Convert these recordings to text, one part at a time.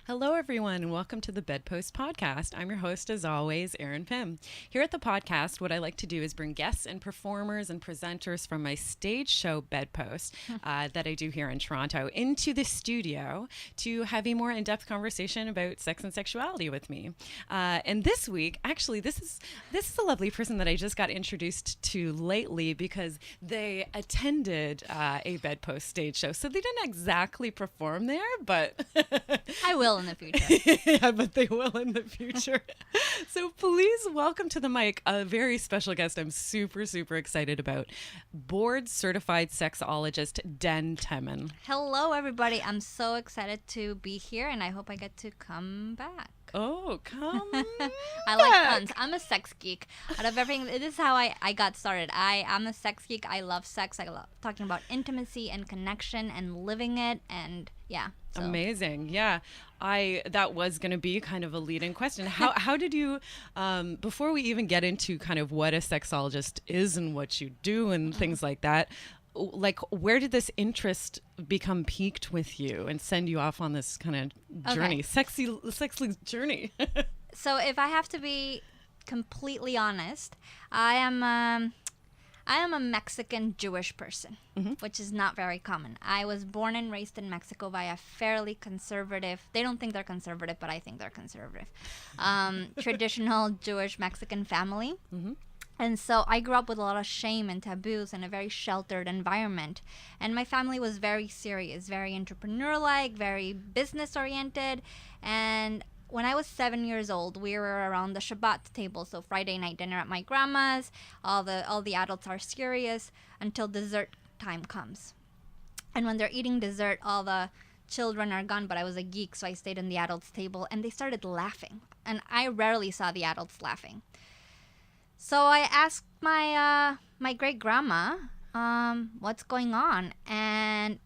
Hello, everyone, and welcome to the Bedpost Podcast. I'm your host, as always, Erin Pym. Here at the podcast, what I like to do is bring guests and performers and presenters from my stage show Bedpost that I do here in Toronto into the studio to have a more in-depth conversation about sex and sexuality with me. And this week, actually, this is a lovely person that I just got introduced to lately because they attended a Bedpost stage show. So they didn't exactly perform there, but I will in the future. Yeah, but they will in the future. So please welcome to the mic a very special guest I'm super, super excited about. Board certified sexologist Temin. Hello, everybody. I'm so excited to be here, and I hope I get to come back. Oh, come I like puns. I'm a sex geek. Out of everything, this is how I got started. I'm a sex geek. I love sex. I love talking about intimacy and connection and living it, and yeah. So. Amazing. Yeah. That was going to be kind of a lead-in question. How did you, before we even get into kind of what a sexologist is and what you do and things like that, like where did this interest become piqued with you and send you off on this kind of journey, sexy journey? So if I have to be completely honest, I am a Mexican Jewish person, which is not very common. I was born and raised in Mexico by a fairly conservative, they don't think they're conservative, but I think they're conservative, traditional Jewish Mexican family. And so I grew up with a lot of shame and taboos in a very sheltered environment. And my family was very serious, very entrepreneur-like, very business-oriented. And when I was 7 years old, we were around the Shabbat table, so Friday night dinner at my grandma's. All the adults are serious until dessert time comes. And when they're eating dessert, all the children are gone, but I was a geek, so I stayed in the adults' table, and they started laughing. And I rarely saw the adults laughing. So I asked my great-grandma, what's going on? And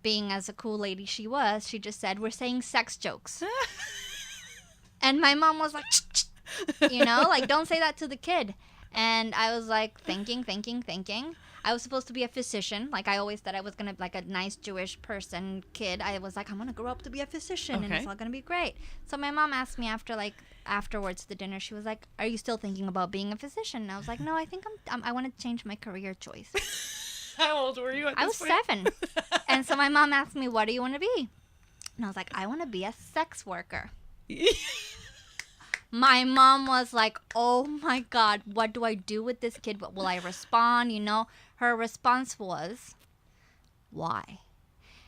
being as a cool lady she was, she just said, we're saying sex jokes. And my mom was like, like, don't say that to the kid. And I was like, thinking. I was supposed to be a physician. Like, I always said I was going to, like, a nice Jewish person, kid. I was like, I'm going to grow up to be a physician, and it's all going to be great. So my mom asked me afterwards to the dinner, she was like, are you still thinking about being a physician? And I was like, no, I think I want to change my career choice. How old were you at this point? I was 7. And so my mom asked me, what do you want to be? And I was like, I want to be a sex worker. My mom was like, oh my God, what do I do with this kid? What will I respond? Her response was, why?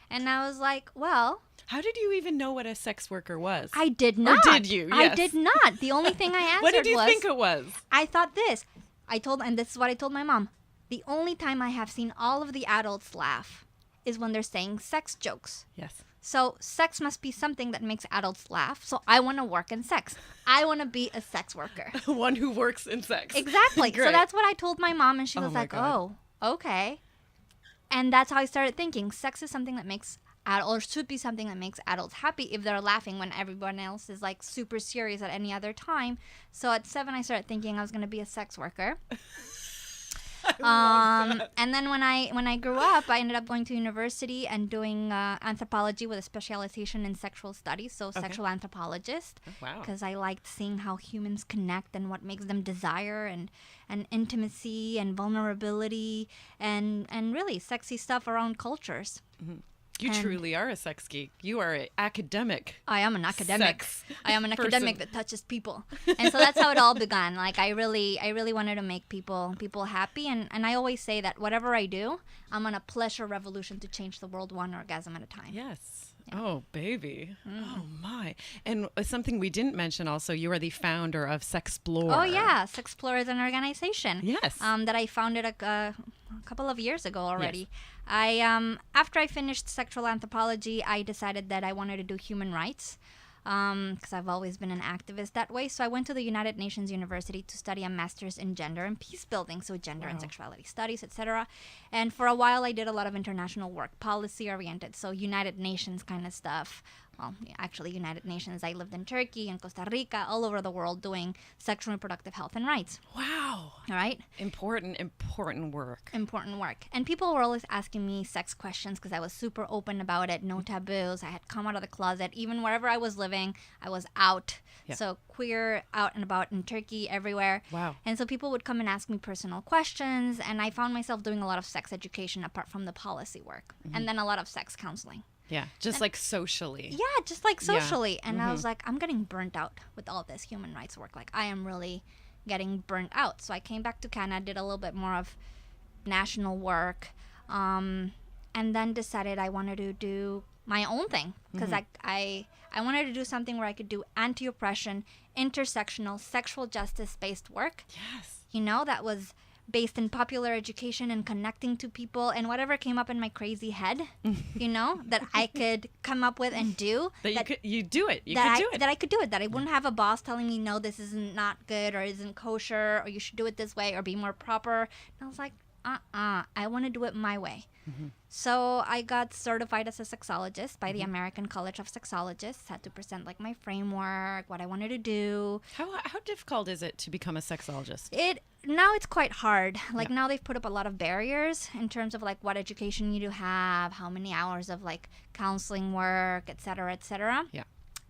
And I was like, well. How did you even know what a sex worker was? I did not. Or did you? Yes. I did not. The only thing I answered was. What did you think it was? I thought this. And this is what I told my mom. The only time I have seen all of the adults laugh is when they're saying sex jokes. Yes. So sex must be something that makes adults laugh. So I want to work in sex. I want to be a sex worker. One who works in sex. Exactly. So that's what I told my mom, and she was like, God. Oh, okay. And that's how I started thinking. Sex is something that makes or should be something that makes adults happy if they're laughing when everyone else is like super serious at any other time. So at 7, I started thinking I was going to be a sex worker. And then when I grew up, I ended up going to university and doing anthropology with a specialization in sexual studies, so sexual anthropologist. Oh, wow. Because I liked seeing how humans connect and what makes them desire and intimacy and vulnerability and really sexy stuff around cultures. You truly are a sex geek. You are an academic. I am an academic. I am an person. academic that touches people. And so that's how it all began. Like I really wanted to make people happy, and I always say that whatever I do, I'm on a pleasure revolution to change the world one orgasm at a time. Yes. Yeah. Oh, baby. Oh, my. And something we didn't mention also, you are the founder of Sexplore. Oh, yeah. Sexplore is an organization. Yes. That I founded a couple of years ago already. Yes. After I finished sexual anthropology, I decided that I wanted to do human rights. Because I've always been an activist that way. So I went to the United Nations University to study a master's in gender and peace building, so gender and sexuality studies, etc. And for a while, I did a lot of international work, policy-oriented, so United Nations kind of stuff, well, actually United Nations. I lived in Turkey and Costa Rica, all over the world doing sexual and reproductive health and rights. Wow. All right. Important work. Important work. And people were always asking me sex questions because I was super open about it, no taboos. I had come out of the closet. Even wherever I was living, I was out. Yeah. So queer, out and about in Turkey, everywhere. Wow. And so people would come and ask me personal questions. And I found myself doing a lot of sex education apart from the policy work. And then a lot of sex counseling. Yeah, just like socially. Yeah, just like Yeah. socially. And I was like, I'm getting burnt out with all this human rights work. Like, I am really getting burnt out. So I came back to Canada, did a little bit more of national work, and then decided I wanted to do my own thing because I wanted to do something where I could do anti-oppression, intersectional, sexual justice-based work. Yes. You know, that was based in popular education and connecting to people and whatever came up in my crazy head, you know, that I could come up with and do. You could do it. That I could do it. That I wouldn't have a boss telling me, no, this is not good or isn't kosher or you should do it this way or be more proper. And I was like, I want to do it my way. So I got certified as a sexologist by the American College of Sexologists. Had to present like my framework, what I wanted to do. How difficult is it to become a sexologist? Now it's quite hard. Like now they've put up a lot of barriers in terms of like what education you do have, how many hours of like counseling work, et cetera, et cetera. Yeah.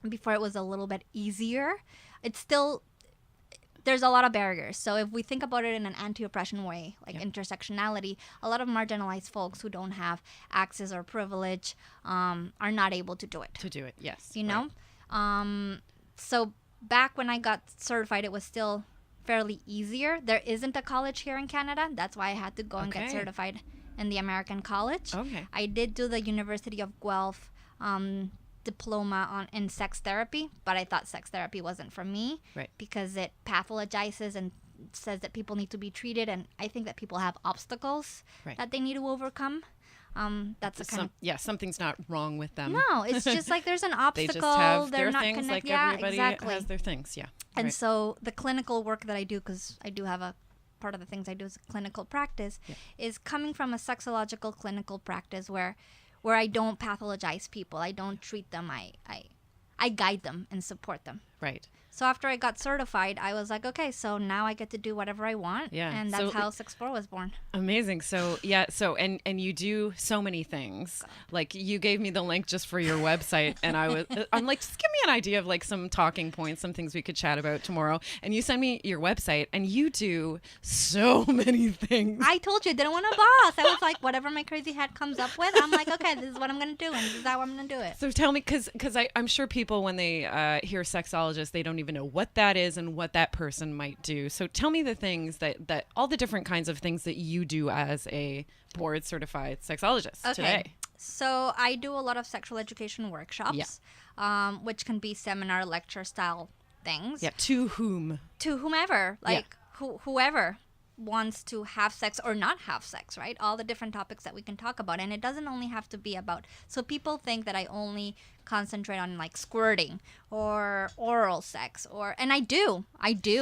Before it was a little bit easier. It's still, there's a lot of barriers. So if we think about it in an anti-oppression way, like intersectionality, a lot of marginalized folks who don't have access or privilege are not able to do it. Yes. You know? So back when I got certified, it was still fairly easier. There isn't a college here in Canada. That's why I had to go and get certified in the American College. Okay. I did do the University of Guelph diploma in sex therapy, but I thought sex therapy wasn't for me because it pathologizes and says that people need to be treated, and I think that people have obstacles that they need to overcome. That's a kind of something's not wrong with them. No, it's just like there's an obstacle. They just have They're their not things like everybody has their things. Yeah. And so the clinical work that I do, because I do have a part of the things I do is a clinical practice, is coming from a sexological clinical practice where I don't pathologize people. I don't treat them. I guide them and support them. Right. So after I got certified, I was like, okay, so now I get to do whatever I want. Yeah. And that's how Sexplore was born. Amazing. So, and you do so many things. Like, you gave me the link just for your website, and I'm like, just give me an idea of like some talking points, some things we could chat about tomorrow. And you send me your website, and you do so many things. I told you I didn't want a boss. I was like, whatever my crazy head comes up with, I'm like, okay, this is what I'm going to do, and this is how I'm going to do it. So tell me, because I'm sure people, when they hear sexologist, they don't even know what that is and what that person might do. So tell me the things that all the different kinds of things that you do as a board certified sexologist today. So I do a lot of sexual education workshops, which can be seminar, lecture style things. Yeah. To whom? To whomever, like whoever wants to have sex or not have sex, right? All the different topics that we can talk about. And it doesn't only have to be about, so people think that I only concentrate on like squirting or oral sex and I do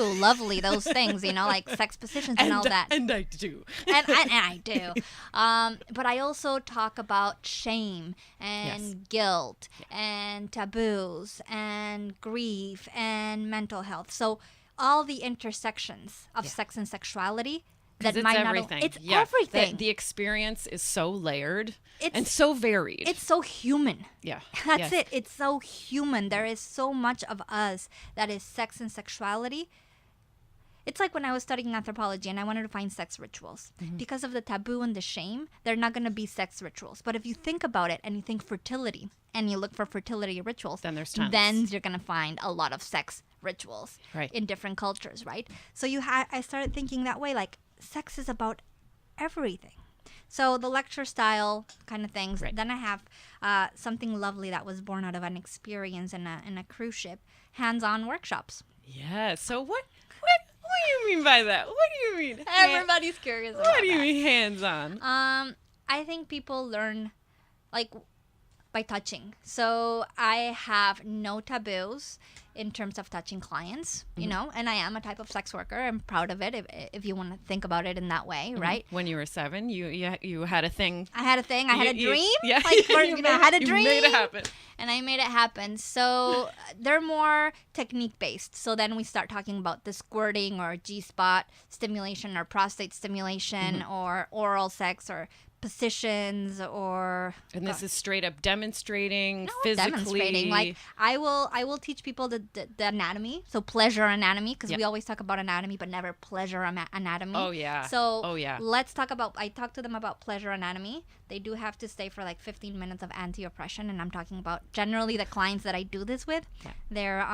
lovely those things, you know, like sex positions and all that. And I do. and I do. But I also talk about shame and guilt and taboos and grief and mental health. So all the intersections of sex and sexuality that it's might everything. not. It's everything. The experience is so layered and so varied. It's so human. Yeah. That's it. It's so human. There is so much of us that is sex and sexuality. It's like when I was studying anthropology and I wanted to find sex rituals. Because of the taboo and the shame, they're not going to be sex rituals. But if you think about it and you think fertility and you look for fertility rituals, then there's tons. Then you're going to find a lot of sex rituals in different cultures, right? So I started thinking that way, like sex is about everything. So the lecture style kind of things. Right. Then I have something lovely that was born out of an experience in a cruise ship, hands-on workshops. Yeah. So what do you mean by that? What do you mean? Everybody's curious about What do you mean hands-on? I think people learn, like, by touching. So I have no taboos in terms of touching clients, you know, and I am a type of sex worker. I'm proud of it if you want to think about it in that way, right? When you were 7, you had a thing. I had a thing. I had a dream. Yeah. Like, I had a dream. You made it happen. And I made it happen. So they're more technique based. So then we start talking about the squirting or G-spot stimulation or prostate stimulation or oral sex or positions or and this is straight up demonstrating physically. Demonstrating. Like I will teach people the anatomy, so pleasure anatomy, because we always talk about anatomy but never pleasure anatomy. Oh yeah. So let's talk about, I talk to them about pleasure anatomy. They do have to stay for like 15 minutes of anti-oppression, and I'm talking about generally the clients that I do this with. They're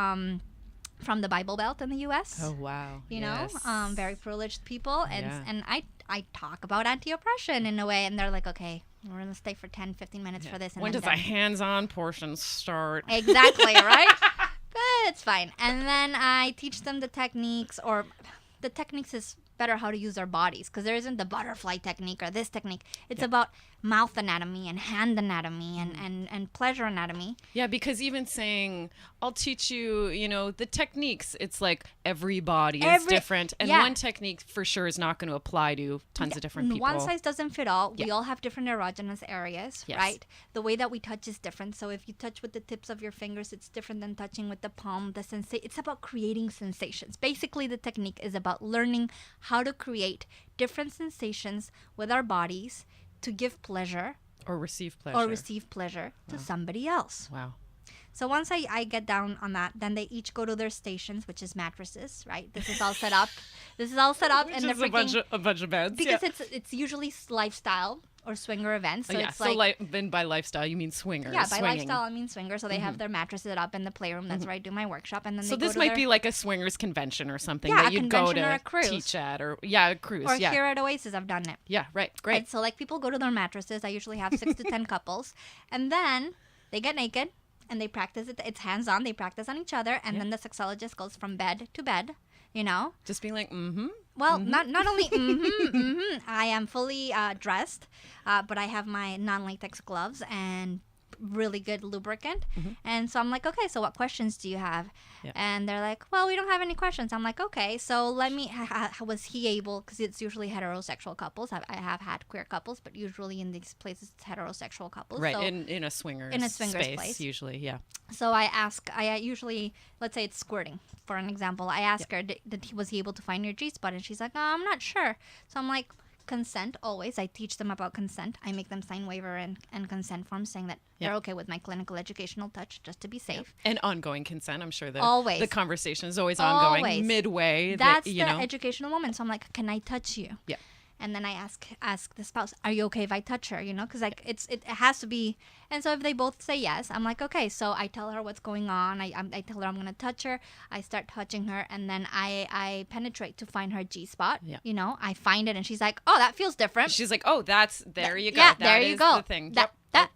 from the Bible Belt in the U.S. Oh wow. You know, very privileged people, and I talk about anti-oppression in a way, and they're like, okay, we're gonna stay for 10-15 minutes for this. And when does the hands-on portion start? Exactly, right? But it's fine. And then I teach them the techniques, or the techniques is better how to use our bodies, because there isn't the butterfly technique or this technique. It's about mouth anatomy and hand anatomy and pleasure anatomy. Yeah, because even saying, I'll teach you, you know, the techniques, it's like every body is different. And one technique for sure is not going to apply to tons of different people. One size doesn't fit all. We all have different erogenous areas, right? The way that we touch is different. So if you touch with the tips of your fingers, it's different than touching with the palm. It's about creating sensations. Basically, the technique is about learning how to create different sensations with our bodies to give pleasure or receive pleasure to somebody else. Wow. So once I get down on that, then they each go to their stations, which is mattresses, right? This is all set up. Which is a bunch of beds. Because it's usually lifestyle or swinger events. So it's then by lifestyle you mean swingers. Yeah, by lifestyle I mean swinger. So they have their mattresses up in the playroom. That's where I do my workshop. And then so this might be like a swingers convention or something that you'd go to a cruise. Teach at, or a cruise. Or here at Oasis, I've done it. Yeah, right, great. Right, so like people go to their mattresses. I usually have 6 to 10 couples, and then they get naked and they practice it. It's hands-on. They practice on each other, and then the sexologist goes from bed to bed. You know, just being like, Well, not only I am fully dressed, but I have my non-latex gloves and really good lubricant. And so I'm like, okay, so what questions do you have? And they're like, well, we don't have any questions. I'm like, okay, so let me, was he able, because it's usually heterosexual couples. I have had queer couples, but usually in these places it's heterosexual couples. Right, so in a swingers space, place. Usually, yeah. So I usually, let's say it's squirting, for an example. I ask her, was he able to find your G-spot? And she's like, oh, I'm not sure. So I'm like, consent always. I teach them about consent. I make them sign waiver and consent forms saying that they're okay with my clinical educational touch, just to be safe. And ongoing consent. I'm sure always. The conversation is always ongoing. Midway. That's the educational moment. So I'm like, can I touch you? Yeah. And then I ask the spouse, are you okay if I touch her? You know, because like it has to be. And so if they both say yes, I'm like, okay. So I tell her what's going on. I tell her I'm gonna touch her. I start touching her, and then I penetrate to find her G-spot. Yeah. You know, I find it, and she's like, oh, that feels different. She's like, oh, there you go. Yeah, there you go. The thing.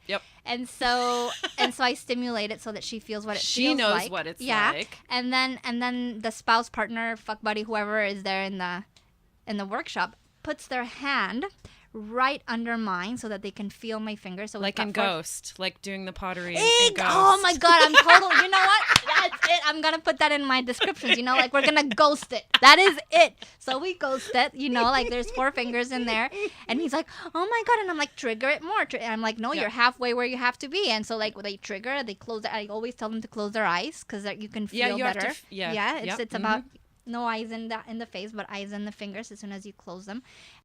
Yep. And so I stimulate it so that she feels what it feels like. She knows what it's like. And then the spouse, partner, fuck buddy, whoever is there in the workshop puts their hand right under mine so that they can feel my fingers. So like in Ghost, like doing the pottery in Ghost. Oh my God, I'm totally, you know what? That's it. I'm going to put that in my descriptions, you know, like we're going to ghost it. That is it. So we ghost it, you know, like there's 4 fingers in there. And he's like, oh my God. And I'm like, trigger it more. And I'm like, no, you're halfway where you have to be. And so like they trigger, they close. I always tell them to close their eyes because you can feel better. It's about no eyes in the face, but eyes in the fingers as soon as you close them.